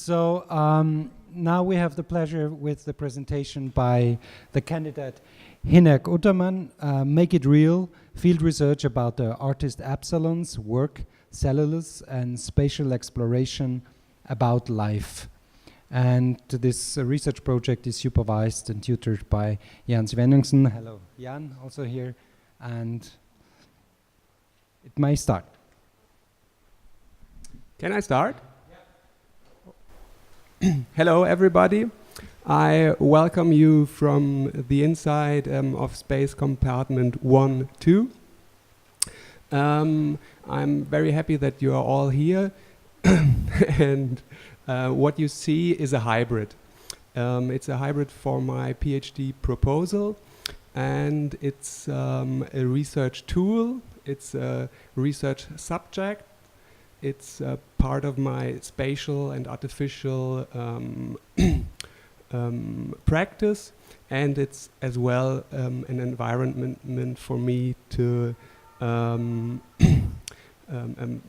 Now we have the pleasure with the presentation by the candidate Hinnerk Utermann, Make It Real, field research about the artist Absalon's work, cellulose and spatial exploration about life. And this research project is supervised and tutored by Jan Svenungsson. Hello, Jan, also here. And it may start. Can I start? Hello, everybody. I welcome you from the inside of space compartment 1-2. I'm very happy that you are all here. And what you see is a hybrid. It's a hybrid for my PhD proposal. And it's a research tool. It's a research subject. It's part of my spatial and artificial practice, and it's as well an environment for me to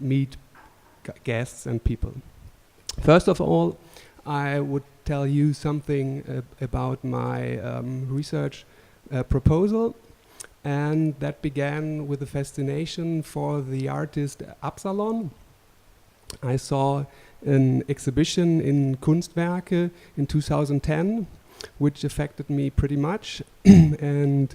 meet guests and people. First of all, I would tell you something about my research proposal. And that began with a fascination for the artist Absalon. I saw an exhibition in Kunstwerke in 2010, which affected me pretty much. And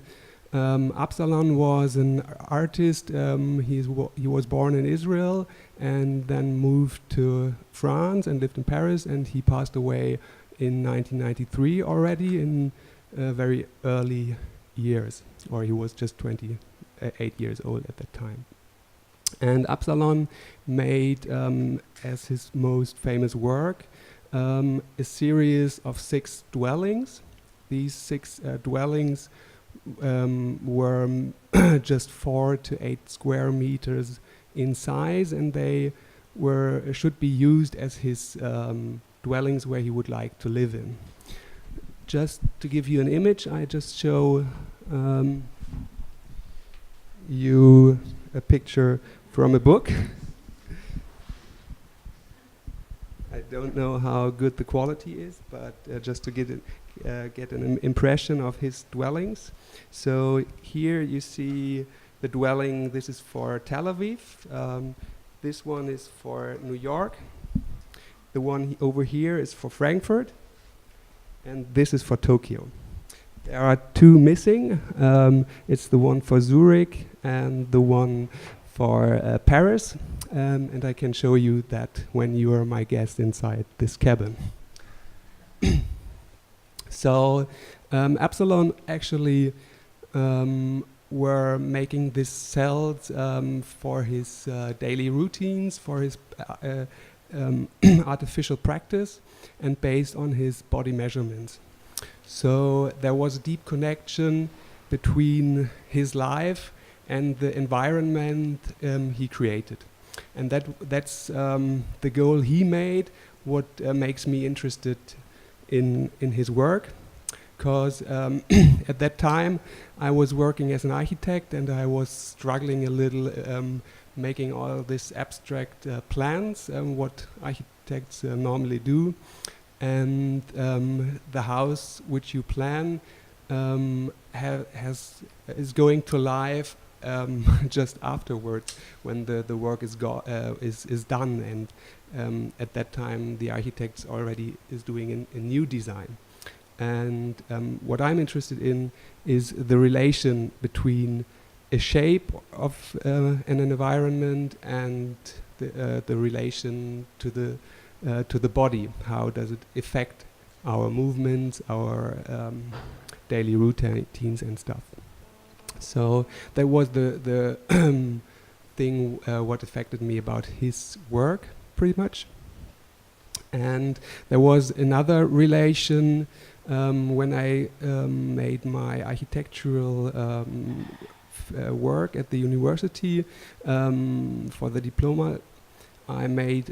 Absalon was an artist. He was born in Israel and then moved to France and lived in Paris. And he passed away in 1993 already in very early years, or he was just 28 years old at that time. And Absalon made, as his most famous work, a series of 6 dwellings. These 6 dwellings were just 4 to 8 square meters in size, and they should be used as his dwellings where he would like to live in. Just to give you an image, I just show you a picture from a book. I don't know how good the quality is, but just to get an impression of his dwellings. So here you see the dwelling. This is for Tel Aviv. This one is for New York. The one over here is for Frankfurt. And this is for Tokyo. There are 2 missing. It's the one for Zurich and the one for Paris. And I can show you that when you are my guest inside this cabin. So Absalon actually were making these cells for his daily routines, for his artificial practice, and based on his body measurements. So there was a deep connection between his life and the environment he created. And that's the goal he made, what makes me interested in his work. Because at that time I was working as an architect and I was struggling a little making all this abstract plans, what architects normally do. And the house which you plan is going to life just afterwards when the work is done. And at that time the architect already is doing a new design. And what I'm interested in is the relation between a shape of an environment and the relation to the body. How does it affect our movements, our daily routines and stuff? So that was the thing what affected me about his work, pretty much. And there was another relation when I made my architectural work at the university for the diploma. I made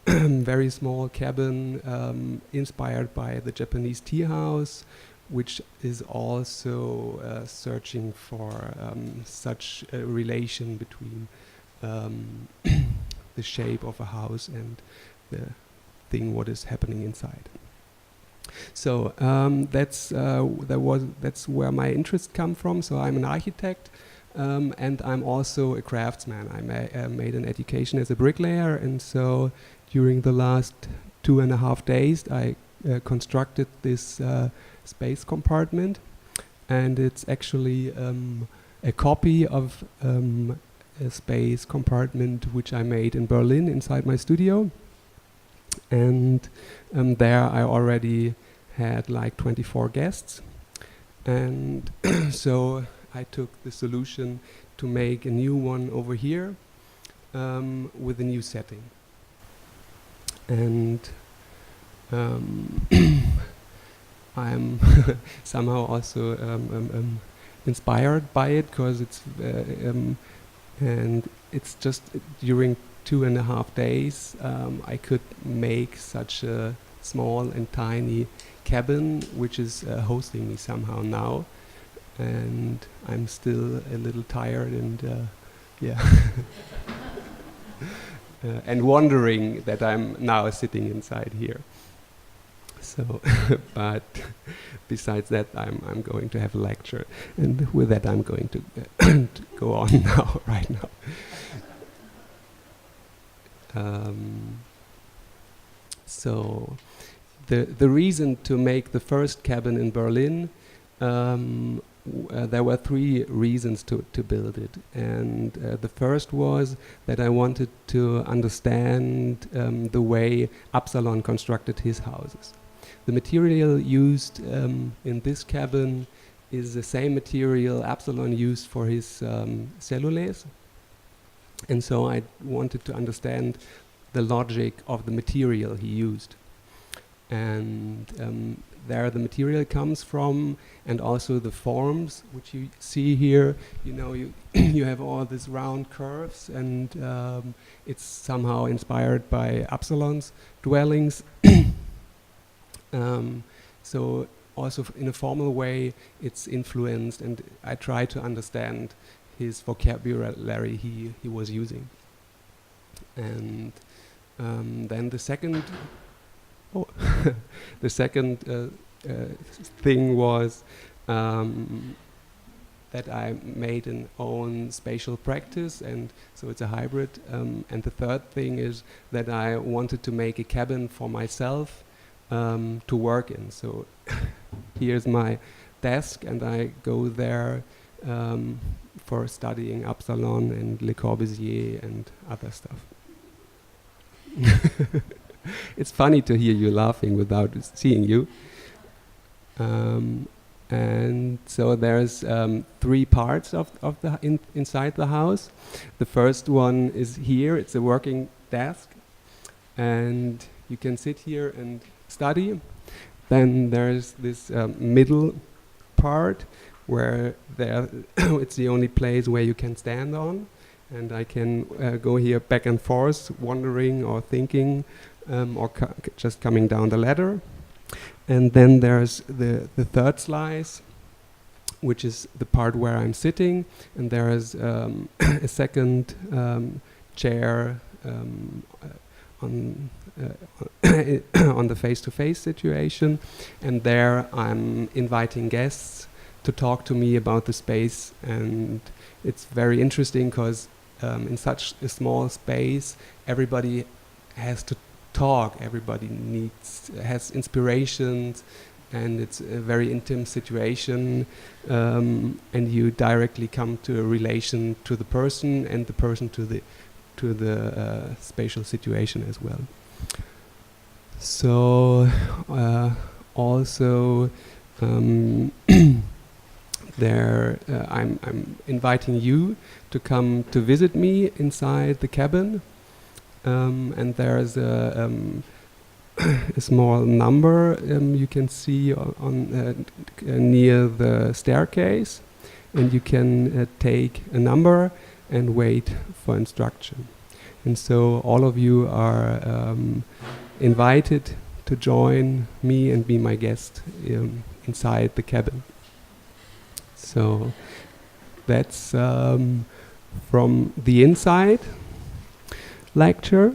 very small cabin inspired by the Japanese tea house, which is also searching for such a relation between the shape of a house and the thing what is happening inside. So that's where my interest come from. So I'm an architect, and I'm also a craftsman. I made an education as a bricklayer, and so during the last 2.5 days, I constructed this space compartment, and it's actually a copy of a space compartment which I made in Berlin inside my studio. And there I already had like 24 guests, and so I took the solution to make a new one over here with a new setting. And I'm somehow also inspired by it, because it's and it's just during 2.5 days I could make such a small and tiny cabin which is hosting me somehow now, and I'm still a little tired and yeah and wondering that I'm now sitting inside here. So but besides that, I'm going to have a lecture, and with that I'm going to, to go on now right now. So the reason to make the first cabin in Berlin, there were 3 reasons to build it, and the first was that I wanted to understand the way Absalon constructed his houses. The material used in this cabin is the same material Absalon used for his cellulase, and so I wanted to understand the logic of the material he used. And there the material comes from, and also the forms which you see here. You know, you have all these round curves, and it's somehow inspired by Absalon's dwellings. So also in a formal way it's influenced, and I try to understand his vocabulary he was using. And then the second the second thing was that I made an own spatial practice, and so it's a hybrid. And the third thing is that I wanted to make a cabin for myself to work in. So here's my desk, and I go there for studying Absalon and Le Corbusier and other stuff. It's funny to hear you laughing without seeing you. And so there's 3 parts of the inside the house. The first one is here. It's a working desk, and you can sit here and study. Then there's this middle part where it's the only place where you can stand on, and I can go here back and forth, wandering or thinking, or just coming down the ladder. And then there's the third slice, which is the part where I'm sitting, and there is a second chair on on the face-to-face situation, and there I'm inviting guests to talk to me about the space. And it's very interesting because in such a small space everybody has to talk, everybody has inspirations, and it's a very intimate situation, and you directly come to a relation to the person, and the person to the spatial situation as well. So also there I'm inviting you to come to visit me inside the cabin, and there's a small number you can see on near the staircase, and you can take a number and wait for instruction. And so all of you are invited to join me and be my guest inside the cabin. So that's from the inside lecture.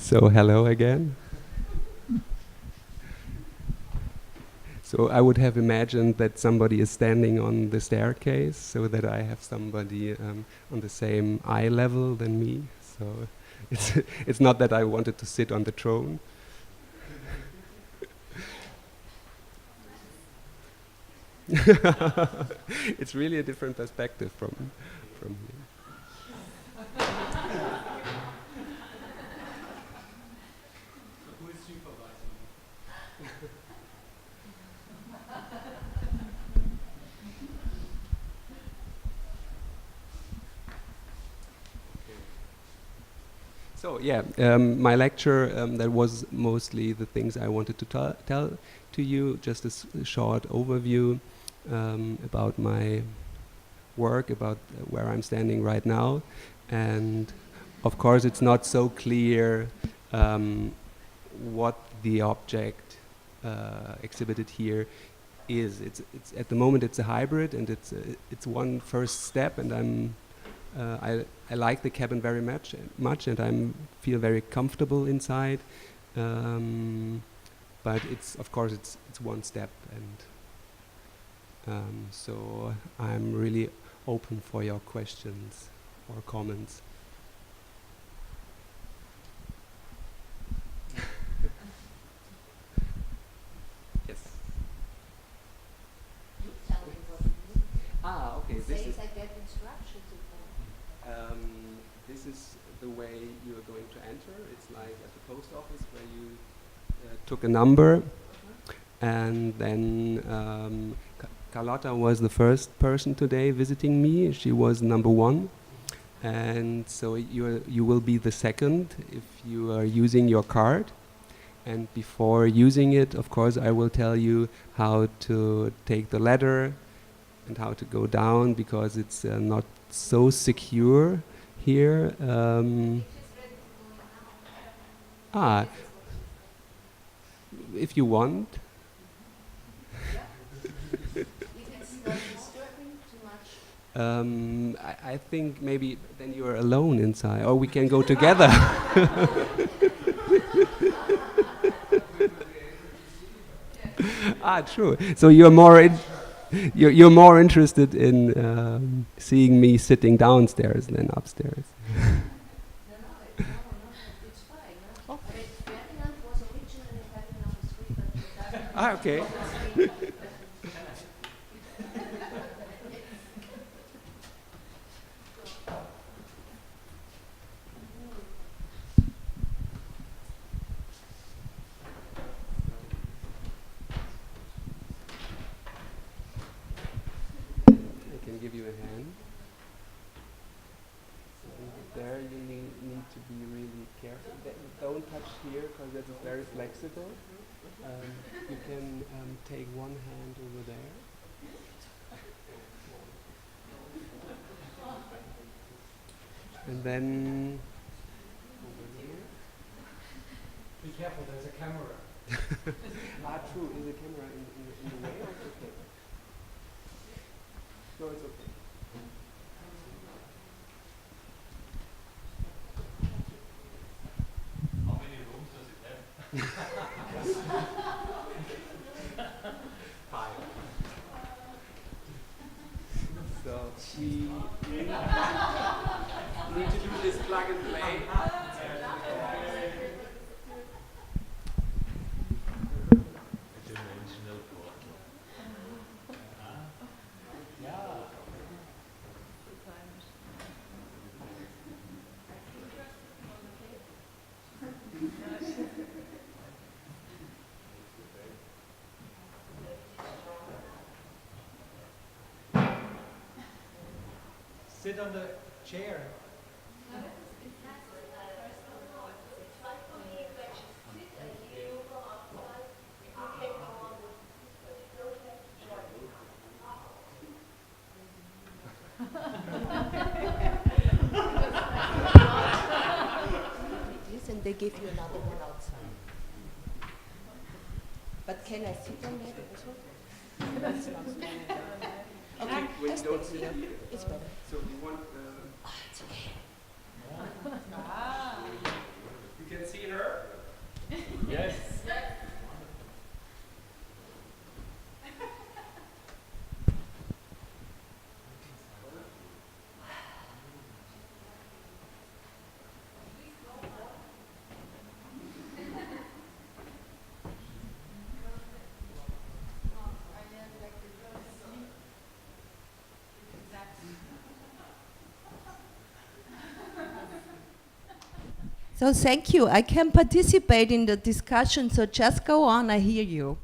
So hello again. So I would have imagined that somebody is standing on the staircase, so that I have somebody on the same eye level than me. So it's not that I wanted to sit on the throne. It's really a different perspective from here. Who is supervising? So yeah, my lecture, that was mostly the things I wanted to tell to you, just a short overview about my work, about where I'm standing right now. And of course it's not so clear what the object exhibited here is. It's at the moment it's a hybrid, and it's one first step, and I like the cabin very much, and I feel very comfortable inside. But of course it's one step, and so I'm really open for your questions or comments. Yes. You tell me what it is. Okay. Say I get instructions. This is the way you are going to enter. It's like at the post office where you took a number, and then Carlotta was the first person today visiting me. She was number 1, and so you will be the second if you are using your card. And before using it, of course, I will tell you how to take the ladder and how to go down, because it's not so secure here. If you want. If it's not disturbing too much. I think maybe then you're alone inside, or we can go together. True. So you're more interested in seeing me sitting downstairs than upstairs. No, it's fine. No? Okay. Ferdinand was originally having number 3, but he doesn't. Okay. I can give you a hand. So there you need to be really careful. Don't touch here, because that is very flexible. You can take one hand over there. And then over here. Be careful, there's a camera. True. Is the camera in the way, or it's okay? No, it's okay. How many rooms does it have? 5. So we need to do this plug and play. Dimensional portal. Sit on the chair. And they give you another one outside. But can I sit on that also? That's not okay. Wait, don't sit here. here. It's better. So you want It's okay. You can see her? Yes. So thank you. I can participate in the discussion, so just go on, I hear you.